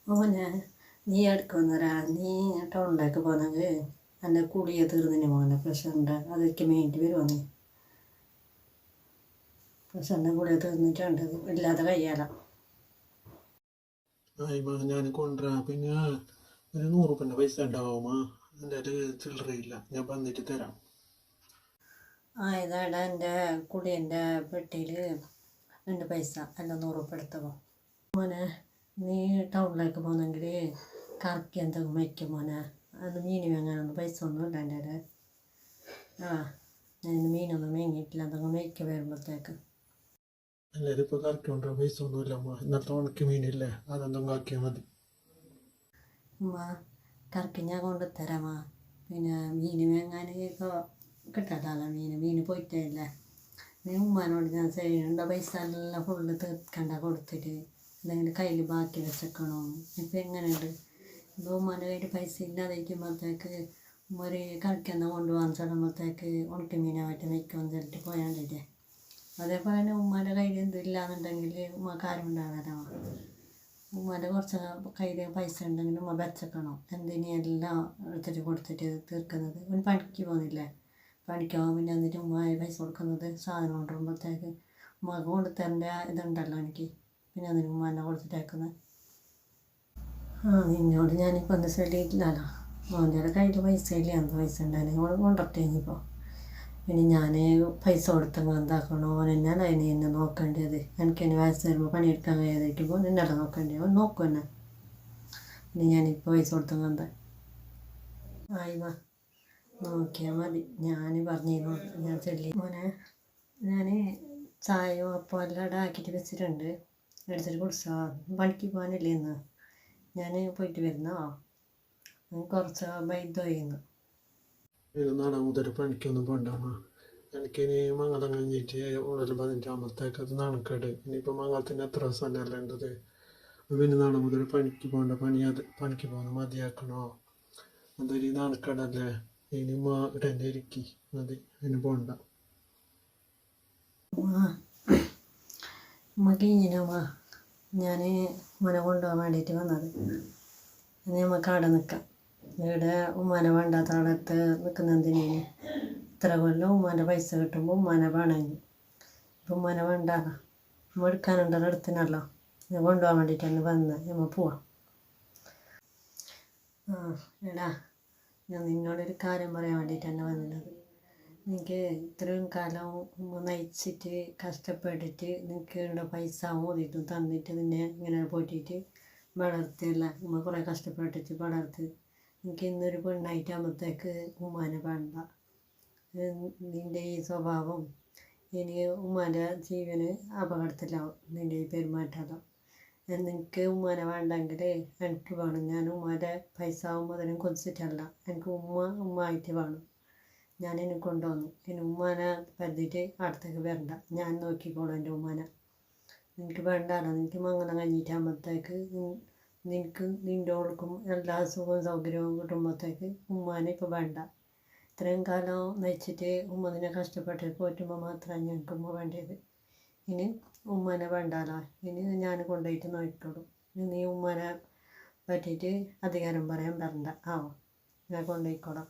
മോനെ നീ എടുക്കുന്നവരാ നീ ടൗണിലേക്ക് പോന്നെങ്കിൽ എൻ്റെ കുളിയെ തീർന്നിന് മോനെ പ്രഷറിൻ്റെ അതൊക്കെ വേണ്ടി വരുമോ നീ പ്രഷറിൻ്റെ കുളിയെ തീർന്നിട്ടുണ്ട് ഇല്ലാതെ കഴിയാല ഞാൻ കൊണ്ടുവരാം. പിന്നെ ഒരു 100 രൂപൻ്റെ പൈസ ഉണ്ടാവുമോ? എൻ്റെ ചില്ലറയില്ല, ഞാൻ വന്നിട്ട് തരാം. ഇതാടാ എൻ്റെ കുളിൻ്റെ പെട്ടിയിൽ ഉണ്ട് പൈസ എൻ്റെ 100 രൂപ എടുത്തോ മോനെ. നീ ടൗണിലേക്ക് പോകുന്നെങ്കിൽ കറക്കി എന്തെങ്കിലും വയ്ക്കും മോനെ. അത് മീൻ വാങ്ങാനൊന്നും പൈസ ഒന്നും ഇല്ല എൻ്റെ ഞാൻ മീനൊന്നും വാങ്ങിയിട്ടില്ല, എന്തെങ്കിലും വയ്ക്കുക വരുമ്പോഴത്തേക്ക്. എല്ലാവരും ഇപ്പോൾ കറക്കി കൊണ്ടുവരാൻ പൈസ ഒന്നുമില്ല അമ്മ. ഇന്നത്തെ ഉണക്കി മീനില്ലേ, അതെന്തെങ്കിലും ആക്കിയാൽ മതി. ഉമ്മ കറക്കി ഞാൻ കൊണ്ട് തരാമാ. പിന്നെ മീൻ വാങ്ങാൻ ഇപ്പോൾ കിട്ടാത്തല്ല, മീൻ പോയിട്ടേ ഇല്ലേ. നീ ഉമ്മാനോട് ഞാൻ ചെയ്യുന്നുണ്ടോ പൈസ എല്ലാം ഫുള്ള് തീർക്കണ്ട കൊടുത്തിട്ട് എന്തെങ്കിലും കയ്യിൽ ബാക്കി വെച്ചേക്കണോ? ഇപ്പം എങ്ങനെയുണ്ട്? ഇപ്പോൾ ഉമ്മാൻ്റെ കയ്യിൽ പൈസ ഇല്ലാതിരിക്കുമ്പോഴത്തേക്ക് ഒരു കറക്കുന്ന കൊണ്ടുപോകാൻ ചെല്ലുമ്പോഴത്തേക്ക് ഉണക്കി മീനായിട്ട് വയ്ക്കുമെന്ന് ചെല്ലിട്ട് പോയാണ്ടില്ലേ. അതേപോലെ തന്നെ ഉമ്മാൻ്റെ കയ്യിൽ എന്തും ഇല്ലാന്നുണ്ടെങ്കിൽ ഉമ്മക്ക് ആരും ഉണ്ടാകാനോ. ഉമ്മാൻ്റെ കുറച്ച് കയ്യിൽ പൈസ ഉണ്ടെങ്കിൽ ഉമ്മ വെച്ചേക്കണം. എന്തിനും എല്ലാം എടുത്തിട്ട് കൊടുത്തിട്ട് തീർക്കുന്നത്. ഉമ്മ പണിക്ക് പോകുന്നില്ലേ, പണിക്ക് പോകുമ്പോൾ പിന്നെ എന്നിട്ട് ഉമ്മ പൈസ കൊടുക്കുന്നത് സാധനം കൊണ്ടുവരുമ്പോഴത്തേക്ക് ഉമ്മക്ക് കൊണ്ട് തരേണ്ട ഇതുണ്ടല്ലോ എനിക്ക്. പിന്നെ അതിന് ഉമ്മ എന്നെ കൊടുത്തിട്ടേക്കുന്നത്. നിന്നോട് ഞാനിപ്പോൾ ഒന്ന് ചൊല്ലിയിട്ടില്ലല്ലോ. മോൻ്റെ കയ്യിൽ പൈസ ഇല്ല, എന്ത് പൈസ ഉണ്ടായിരുന്നു ഓൾ കൊണ്ടിട്ടേ ഇനിയിപ്പോൾ. ഇനി ഞാൻ പൈസ കൊടുത്തങ്ങ് എന്താക്കണോ? ഓനെന്നാണ് അതിന് എന്നെ നോക്കേണ്ടത്. എനിക്ക് എന്നെ വയസ്സ് വരുമ്പോൾ പണിയെടുക്കാൻ കഴിയാതിരിക്കുമ്പോൾ എന്നല്ല നോക്കേണ്ടത്. ഓൻ നോക്കും എന്നെ. ഇനി ഞാനിപ്പോൾ പൈസ കൊടുത്തങ്ങ് എന്താ ആയിവാ നോക്കിയാൽ മതി. ഞാൻ പറഞ്ഞിരുന്നു ഞാൻ ചൊല്ലി. മോനെ ഞാൻ ചായയോ അപ്പോൾ എല്ലാം ഇവിടെ ആക്കിയിട്ട് വെച്ചിട്ടുണ്ട്, എടുത്തിട്ട് കുടിച്ചോ. പണിക്ക് പോകാനല്ലേ ഇന്ന്, ഞാൻ പോയിട്ട് വരുന്നോ. കുറച്ച് വൈദ്യം ചെയ്യുന്നു. നാളെ മുതൽ പണിക്കൊന്നും പോകണ്ടമ്മ. എനിക്കിനി മംഗലം കഴിഞ്ഞിട്ട് ഉള്ളിൽ 15 അത് നാണക്കേട്. ഇനിയിപ്പോൾ മംഗളത്തിന് എത്ര ദിവസമല്ല ഉണ്ടത്. പിന്നെ നാളെ മുതൽ പണിക്ക് പോകണ്ട, പണിക്ക് പോകുന്ന മതിയാക്കണോ? അതൊരു നാണക്കേടല്ലേ. ഇനി തന്നെ ഇരിക്കി മതി, അതിന് പോകണ്ട. കഴിഞ്ഞിനമ്മ ഞാൻ ഉമ്മനെ കൊണ്ടുപോകാൻ വേണ്ടിയിട്ട് വന്നത്. ഇനി നമുക്ക് അവിടെ നിൽക്കാം. ഇവിടെ ഉമ്മാനെ വേണ്ടാത്ത ആളത്ത് നിൽക്കുന്നതിന് ഇത്ര കൊല്ലം ഉമ്മാൻ്റെ പൈസ കിട്ടുമ്പോൾ ഉമ്മാനെ വേണമെങ്കിൽ ഇപ്പം ഉമ്മാനെ വേണ്ടാലോ. ഉമ്മ എടുക്കാനുണ്ടല്ലോ, എടുത്തിനല്ലോ. ഞാൻ കൊണ്ടുപോകാൻ വേണ്ടിയിട്ട് തന്നെ വന്നത്. നമ്മൾ പോവാം. എടാ, ഞാൻ നിന്നോടൊരു കാര്യം പറയാൻ വേണ്ടിയിട്ട് തന്നെ വന്നത്. എനിക്ക് ഇത്രയും കാലം ഉമ്മ നയിച്ചിട്ട് കഷ്ടപ്പെട്ടിട്ട് നിനക്ക് ഇവിടെ പൈസ ഓതിയിട്ടും തന്നിട്ട് നിന്നെ ഇങ്ങനെ പോറ്റിയിട്ട് വളർത്തിയല്ല. ഉമ്മ കുറേ കഷ്ടപ്പെട്ടിട്ട് വളർത്തി. എനിക്ക് ഇന്നൊരു പെണ്ണായിട്ടാകുമ്പോഴത്തേക്ക് ഉമ്മാനെ വേണ്ട. നിൻ്റെ ഈ സ്വഭാവം ഇനി ഉമ്മാൻ്റെ ജീവന് അപകടത്തിലാവും. നിൻ്റെ ഈ പെരുമാറ്റം എനിക്ക് ഉമ്മാനെ വേണ്ടെങ്കിൽ എനിക്ക് വേണം. ഞാൻ ഉമ്മാൻ്റെ പൈസ ആകുമ്പോൾ അതിനും കൊതിച്ചിട്ടല്ല. എനിക്ക് ഉമ്മ ആയിട്ട് വേണം. ഞാൻ എന്നെ കൊണ്ടുവന്നു. ഇനി ഉമ്മാനെ പരത്തിയിട്ട് അടുത്തേക്ക് വരണ്ട. ഞാൻ നോക്കിക്കോളാം എൻ്റെ ഉമ്മാനെ. നിനക്ക് വേണ്ടാലോ. നിനക്ക് മംഗലം കഴിഞ്ഞിട്ടാകുമ്പോഴത്തേക്ക് നിൻ്റെ ഓൾക്കും എല്ലാ സുഖവും സൗകര്യവും കിട്ടുമ്പോഴത്തേക്ക് ഉമ്മാനെ ഇപ്പോൾ വേണ്ട. ഇത്രയും കാലം നയിച്ചിട്ട് ഉമ്മ നിന്നെ കഷ്ടപ്പെട്ട് പോറ്റുമ്പോൾ മാത്രമാണ് ഞങ്ങൾക്ക് ഉമ്മ വേണ്ടത്. ഇനി ഉമ്മാനെ വേണ്ടാലോ. ഇനി ഞാൻ കൊണ്ടുപോയിട്ട് നോക്കിക്കോളും. നീ ഉമ്മാനെ പറ്റിയിട്ട് അധികാരം പറയാൻ വരണ്ട. ഞാൻ കൊണ്ടുപോയിക്കോളാം.